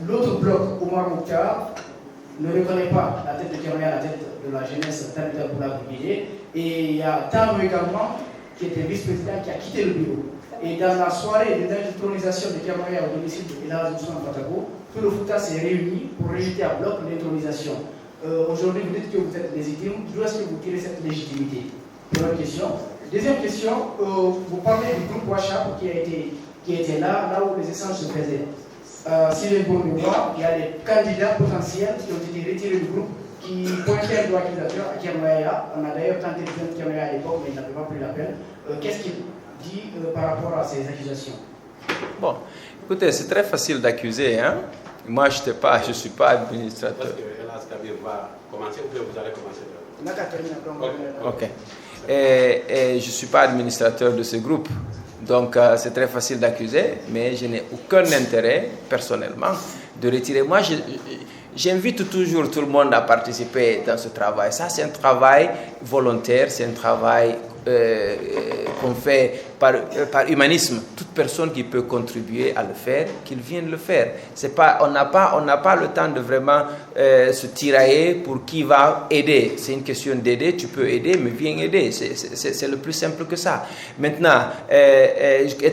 l'autre bloc, Omar Mouktar, ne reconnaît pas la tête de Kermaya, la tête de la jeunesse Tabita Boula Bougidé. Et il y a Tano également, qui était vice-président, qui a quitté le bureau. Et dans la soirée de l'intronisation de Kermaya au domicile de Elaz Ousmane Fatago, tout le Fouta s'est réuni pour rejeter à bloc l'intronisation. Aujourd'hui, vous dites que vous êtes légitime. D'où est-ce que vous tirez cette légitimité? Première question. Deuxième question, vous parlez du groupe WhatsApp qui était là où les échanges se faisaient. Si les bons mémoires, il y a des candidats potentiels qui ont été retirés du groupe qui pointaient un doigt accusateur à Kermaya. On a d'ailleurs tenté de prendre Kermaya à l'époque, mais il n'avait pas pris l'appel. Qu'est-ce qu'il dit par rapport à ces accusations? Bon, écoutez, c'est très facile d'accuser, hein. Moi, je ne suis pas administrateur. Parce que Elas Kabir va commencer, ou bien vous allez commencer? Ok. Et je ne suis pas administrateur de ce groupe. Donc, c'est très facile d'accuser, mais je n'ai aucun intérêt, personnellement, de retirer. Moi, j'invite toujours tout le monde à participer dans ce travail. Ça, c'est un travail volontaire, c'est un travail qu'on fait par humanisme. Toute personne qui peut contribuer à le faire, qu'il vienne le faire. C'est pas, on n'a pas le temps de vraiment se tirailler pour qui va aider. C'est une question d'aider. Tu peux aider, mais viens aider. C'est le plus simple que ça. Maintenant,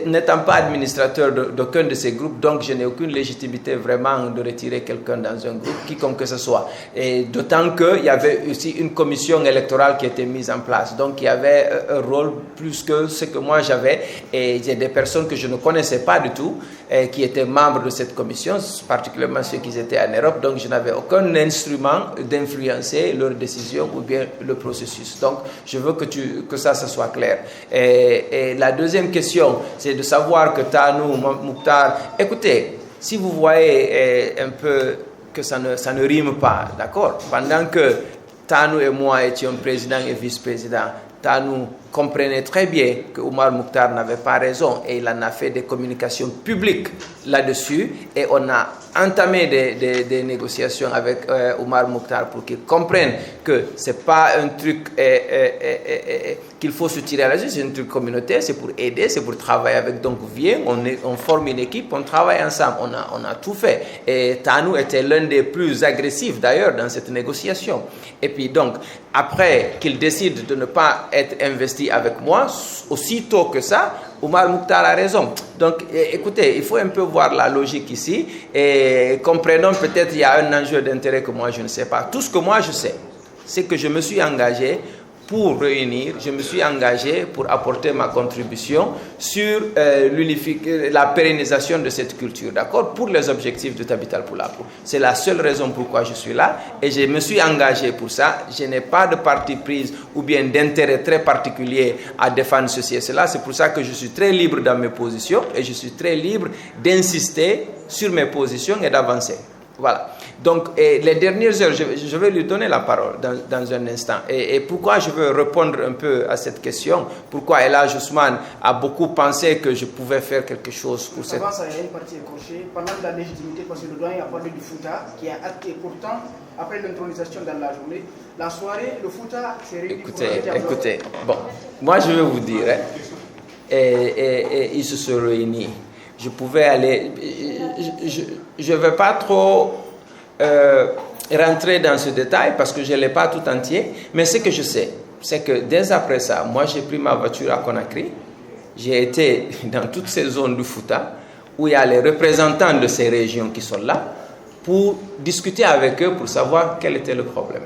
n'étant pas administrateur d'aucun de ces groupes, donc je n'ai aucune légitimité vraiment de retirer quelqu'un dans un groupe, quiconque que ce soit. Et d'autant qu'il y avait aussi une commission électorale qui était mise en place. Donc il y avait un rôle plus que ce que moi j'avais, et il y a des personnes que je ne connaissais pas du tout qui étaient membres de cette commission, particulièrement ceux qui étaient en Europe. Donc je n'avais aucun instrument d'influencer leurs décisions ou bien le processus. Donc je veux que ça soit clair. Et la deuxième question, c'est de savoir que Tanou, Mouktar, écoutez, si vous voyez un peu que ça ne rime pas, d'accord, pendant que Tanou et moi étions président et vice-président, Tanou comprenait très bien que Omar Mouktar n'avait pas raison et il en a fait des communications publiques là-dessus, et on a entamé des négociations avec Omar Mouktar pour qu'il comprenne que c'est pas un truc qu'il faut se tirer à la justice, c'est un truc communautaire, c'est pour aider, c'est pour travailler avec. Donc viens, on forme une équipe, on travaille ensemble, on a tout fait. Et Tanou était l'un des plus agressifs d'ailleurs dans cette négociation. Et puis donc, après qu'il décide de ne pas être investi avec moi, aussitôt que ça, Omar Mouktar a raison. Donc, écoutez, il faut un peu voir la logique ici et comprenons, peut-être il y a un enjeu d'intérêt que moi je ne sais pas. Tout ce que moi je sais, c'est que je me suis engagé pour réunir, je me suis engagé pour apporter ma contribution sur la pérennisation de cette culture, d'accord, pour les objectifs de Tabital Poulako. C'est la seule raison pourquoi je suis là et je me suis engagé pour ça. Je n'ai pas de parti prise ou bien d'intérêt très particulier à défendre ceci et cela. C'est pour ça que je suis très libre dans mes positions et je suis très libre d'insister sur mes positions et d'avancer. Voilà. Donc, les dernières heures, je vais lui donner la parole dans un instant. Et pourquoi je veux répondre un peu à cette question? Pourquoi Elhadj Ousmane a beaucoup pensé que je pouvais faire quelque chose pour cette... Avant ça, il y a une partie écorchée. Pendant la légitimité, parce que le doyen a parlé du Fouta, qui a acté pourtant, après l'intronisation dans la journée, la soirée, le Fouta s'est réuni. Écoutez, bon, moi je vais vous dire, et ils se sont réunis. Je pouvais aller... Je ne vais pas trop rentrer dans ce détail parce que je ne l'ai pas tout entier, mais ce que je sais, c'est que dès après ça, moi j'ai pris ma voiture à Conakry, j'ai été dans toutes ces zones du Fouta où il y a les représentants de ces régions qui sont là pour discuter avec eux pour savoir quel était le problème.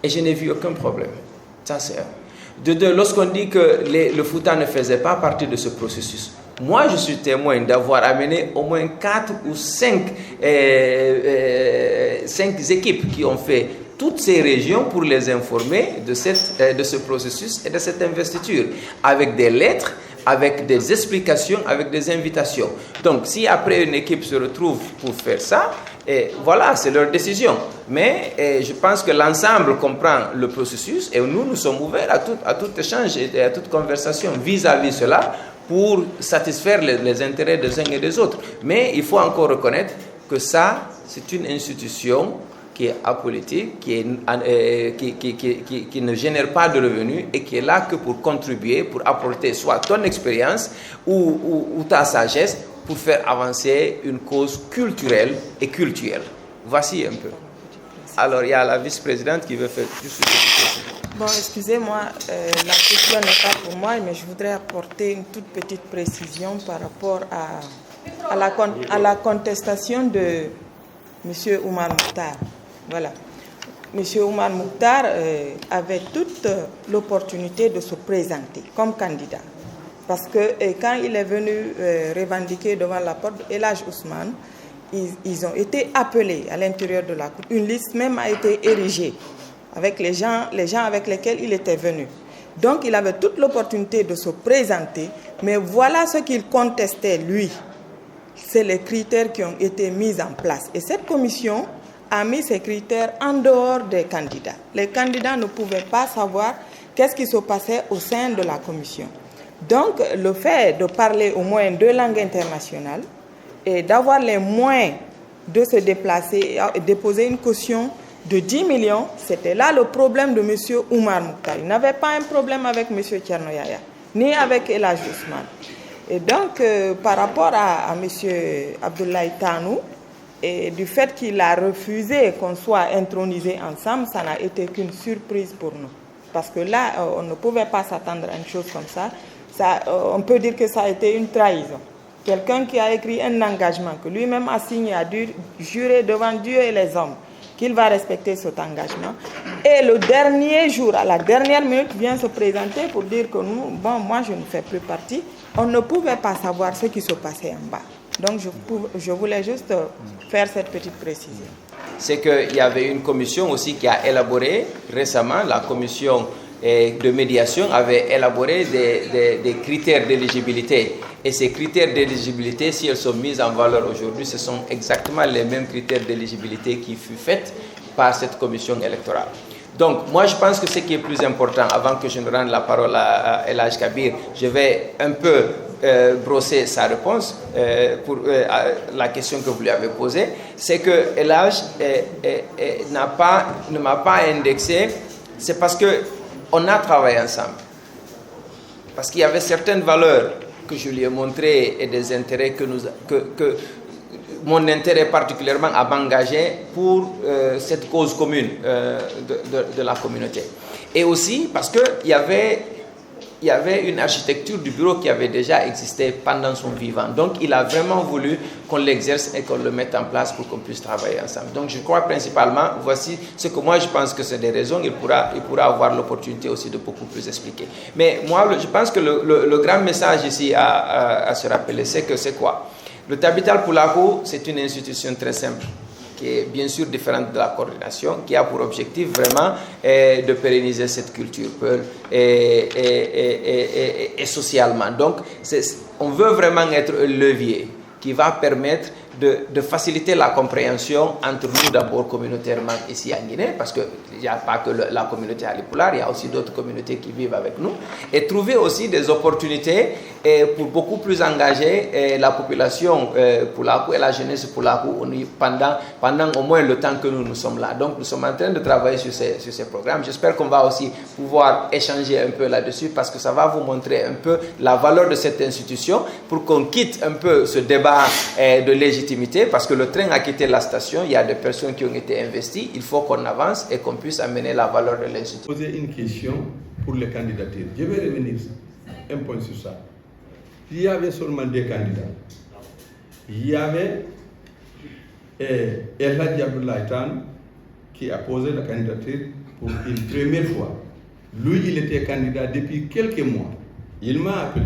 Et je n'ai vu aucun problème. Ça c'est un. De deux, lorsqu'on dit que le Fouta ne faisait pas partie de ce processus, moi, je suis témoin d'avoir amené au moins 4 ou 5 équipes qui ont fait toutes ces régions pour les informer de ce processus et de cette investiture, avec des lettres, avec des explications, avec des invitations. Donc, si après une équipe se retrouve pour faire ça, voilà, c'est leur décision. Mais je pense que l'ensemble comprend le processus et nous sommes ouverts à tout échange et à toute conversation vis-à-vis cela, pour satisfaire les intérêts des uns et des autres. Mais il faut encore reconnaître que ça, c'est une institution qui est apolitique, qui ne génère pas de revenus et qui est là que pour contribuer, pour apporter soit ton expérience ou ta sagesse pour faire avancer une cause culturelle et culturelle. Voici un peu. Alors, il y a la vice-présidente qui veut faire juste une question. Bon, excusez-moi, la question n'est pas pour moi, mais je voudrais apporter une toute petite précision par rapport à la contestation de M. Oumar Mokhtar. Voilà. M. Oumar Mokhtar avait toute l'opportunité de se présenter comme candidat. Parce que quand il est venu revendiquer devant la porte El Hadj Ousmane, ils ont été appelés à l'intérieur de la cour. Une liste même a été érigée avec les gens avec lesquels il était venu. Donc il avait toute l'opportunité de se présenter, mais voilà ce qu'il contestait lui. C'est les critères qui ont été mis en place. Et cette commission a mis ces critères en dehors des candidats. Les candidats ne pouvaient pas savoir qu'est-ce qui se passait au sein de la commission. Donc le fait de parler au moins 2 langues internationales et d'avoir les moyens de se déplacer et déposer une caution de 10 millions, c'était là le problème de M. Oumar Mokhtar. Il n'avait pas un problème avec M. Thierno Yaya, ni avec El Hadj Ousmane. Et donc, par rapport à M. Abdoulaye Tanou, et du fait qu'il a refusé qu'on soit intronisés ensemble, ça n'a été qu'une surprise pour nous. Parce que là, on ne pouvait pas s'attendre à une chose comme ça. On peut dire que ça a été une trahison. Quelqu'un qui a écrit un engagement, que lui-même a signé, a dû jurer devant Dieu et les hommes qu'il va respecter cet engagement. Et le dernier jour, à la dernière minute, vient se présenter pour dire que nous, bon, moi je ne fais plus partie. On ne pouvait pas savoir ce qui se passait en bas. Donc je voulais juste faire cette petite précision. C'est qu'il y avait une commission aussi qui a élaboré récemment, la commission de médiation avait élaboré des critères d'éligibilité. Et ces critères d'éligibilité, si elles sont mises en valeur aujourd'hui, ce sont exactement les mêmes critères d'éligibilité qui furent faits par cette commission électorale. Donc, moi, je pense que ce qui est plus important, avant que je ne rende la parole à El Hadj Kabir, je vais un peu brosser sa réponse pour la question que vous lui avez posée. C'est que El Hadj ne m'a pas indexé, c'est parce qu'on a travaillé ensemble. Parce qu'il y avait certaines valeurs que je lui ai montrées et des intérêts que mon intérêt particulièrement à m'engager pour cette cause commune de la communauté. Et aussi parce qu'il y avait une architecture du bureau qui avait déjà existé pendant son vivant. Donc il a vraiment voulu qu'on l'exerce et qu'on le mette en place pour qu'on puisse travailler ensemble. Donc je crois principalement, voici ce que moi je pense que c'est des raisons, il pourra avoir l'opportunité aussi de beaucoup plus expliquer. Mais moi je pense que le grand message ici à se rappeler, c'est que c'est quoi? Le Tabital Pulaku, c'est une institution très simple, qui est bien sûr différente de la coordination, qui a pour objectif vraiment de pérenniser cette culture Peul et socialement. Donc, on veut vraiment être un levier qui va permettre de faciliter la compréhension entre nous d'abord communautairement ici en Guinée, parce qu'il n'y a pas que la communauté Halipular, il y a aussi d'autres communautés qui vivent avec nous, et trouver aussi des opportunités pour beaucoup plus engager la population Pulaku et la jeunesse Pulaku pendant au moins le temps que nous sommes là. Donc nous sommes en train de travailler sur ces programmes. J'espère qu'on va aussi pouvoir échanger un peu là-dessus, parce que ça va vous montrer un peu la valeur de cette institution, pour qu'on quitte un peu ce débat de légitimité, parce que le train a quitté la station, il y a des personnes qui ont été investies, il faut qu'on avance et qu'on puisse amener la valeur de l'institution. Poser une question pour les candidatures. Je vais revenir un point sur ça. Il y avait seulement des candidats. Il y avait El Hadj Abdoulaye Tanou qui a posé la candidature pour une première fois. Lui, il était candidat depuis quelques mois. Il m'a appelé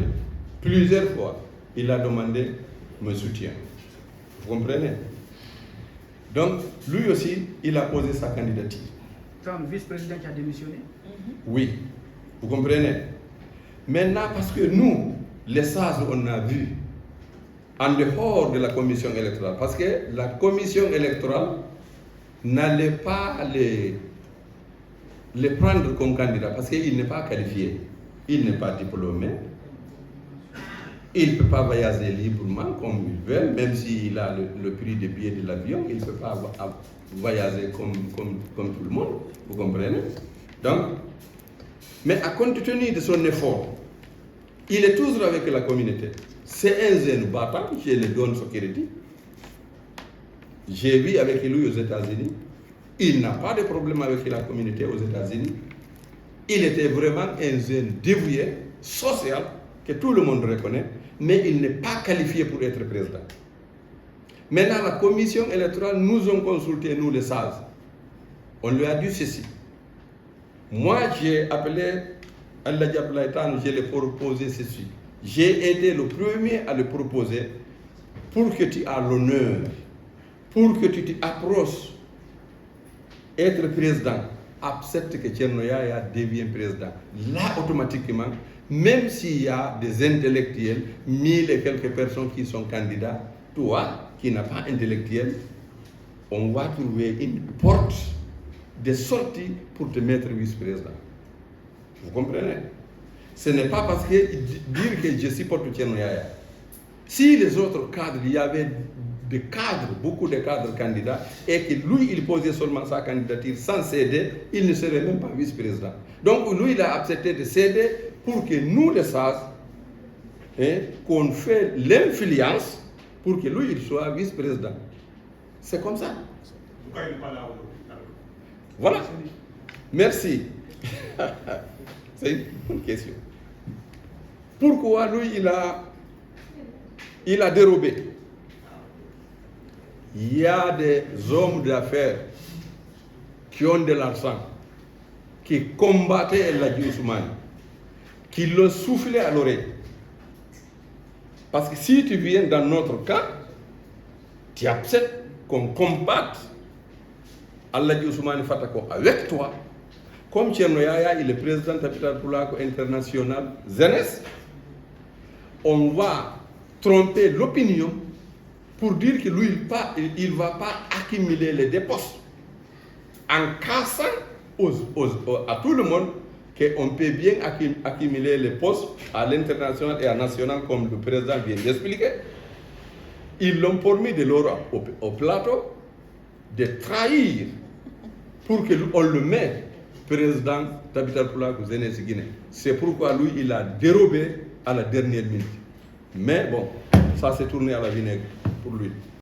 plusieurs fois. Il a demandé mon soutien. Vous comprenez? Donc, lui aussi, il a posé sa candidature. C'est un vice-président qui a démissionné? Oui, vous comprenez? Maintenant, parce que nous, les sages, on a vu, en dehors de la commission électorale, parce que la commission électorale n'allait pas les prendre comme candidat, parce qu'il n'est pas qualifié, il n'est pas diplômé, il ne peut pas voyager librement comme il veut, même s'il a le prix des billets de l'avion, il ne peut pas voyager comme tout le monde, vous comprenez? Donc, mais à compte tenu de son effort, il est toujours avec la communauté. C'est un jeune battant, je le donne ce crédit. J'ai vu avec lui aux États-Unis. Il n'a pas de problème avec la communauté aux États-Unis. Il était vraiment un jeune dévoué, social, que tout le monde reconnaît, mais il n'est pas qualifié pour être président. Maintenant, la commission électorale nous a consulté, nous les sages. On lui a dit ceci. Moi, j'ai appelé Allah Diablaïtan, je l'ai proposé ceci. J'ai été le premier à le proposer pour que tu aies l'honneur, pour que tu t'approches être président. Accepte que Thierno Yaya devienne président. Là, automatiquement, même s'il y a des intellectuels, 1000 et quelques personnes qui sont candidats, toi, qui n'as pas intellectuel, on va trouver une porte de sortie pour te mettre vice-président. Vous comprenez? Ce n'est pas parce que dire que je supporte Thierno Yaya. Si les autres cadres, il y avait des cadres, beaucoup de cadres candidats, et que lui, il posait seulement sa candidature sans céder, il ne serait même pas vice-président. Donc lui, il a accepté de céder pour que nous, les sages, qu'on fait l'influence pour que lui, il soit vice-président. C'est comme ça. Pourquoi il n'est pas là? Voilà. Merci. C'est une bonne question. Pourquoi lui, il a dérobé? Il y a des hommes d'affaires qui ont de l'argent, qui combattaient El Hadji Ousmane, qui l'ont soufflé à l'oreille. Parce que si tu viens dans notre camp, tu acceptes qu'on combatte El Hadji Ousmane Fatako avec toi. Comme Thierno Yaya, il est président de Tapital Pulako International Jeunesse, on va tromper l'opinion pour dire que lui, il ne va pas accumuler les dépôts en cassant à tout le monde qu'on peut bien accumuler les postes à l'international et à national, comme le président vient d'expliquer. Ils l'ont promis de l'or au plateau, de trahir pour qu'on le mette président Tapital Pulako Jeunesse Guinée. C'est pourquoi lui, il a dérobé à la dernière minute. Mais bon, ça s'est tourné à la vinaigre pour lui.